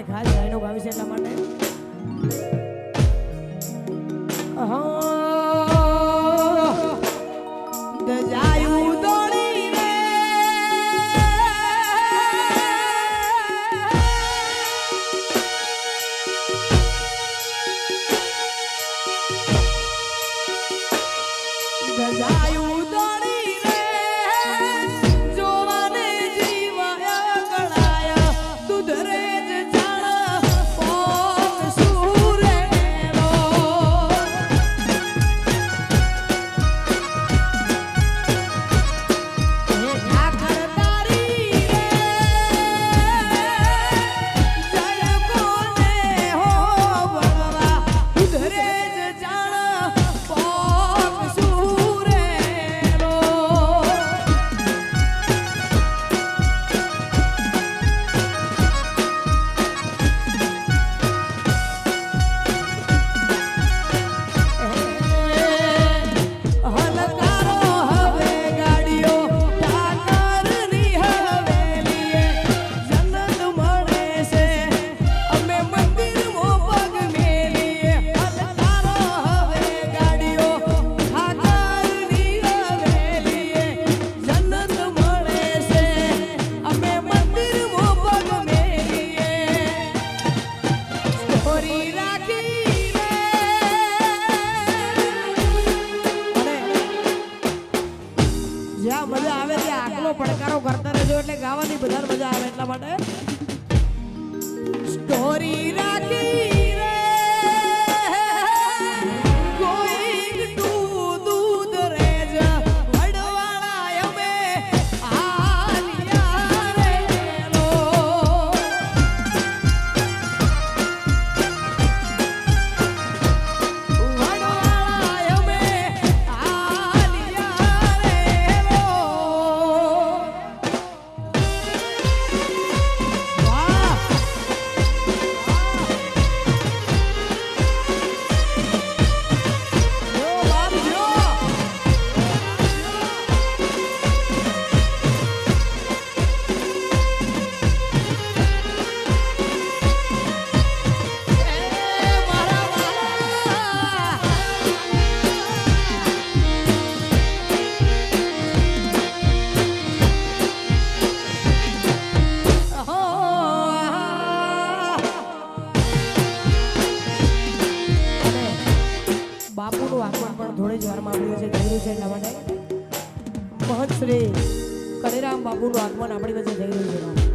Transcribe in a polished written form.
માટે ખાસ ગાયનો ગાવી છે એટલા માટે દજાયું દોડી રે દજાયું દોડી રે જોવાને જીવાયા ગણાયા દૂધ રે જ જાણ પોક સુરે રો હે ઠાકર તારી રે જય કોને હો વળવા દૂધ રે જ જાણ પોક સુરે રો હલકારો હવે ગાડીઓ ઠાકરની હવેલીએ જન્નત મળે છે અમે મંદિરમાં પગ મેલીએ હલકારો હવે ગાડીઓ ઠાકરની હવેલીએ જન્નત મળે છે અમે મંદિરમાં પગ મેલીએ સ્ટોરી રાખી રે અને જ્યાં મજા આવે ત્યાં આકલો પડકારો કરતા રહેજો એટલે ગાવાની બધાને મજા આવે એટલા માટે સ્ટોરી રાખી રે ગોઈંગ ટુ દૂધ રેજ વડવાળા અમે આલિયા રે લો વડવાળા અમે આલિયા રે લો વાહ જો બાપ જો એ મારા વાલા બાપુનું આગમન પણ થોડી જ વારમાં આવ્યું છે થયું છે એટલા માટે મહંત શ્રી કનીરામ બાપુનું આગમન આપણી વચ્ચે થઈ રહ્યું છે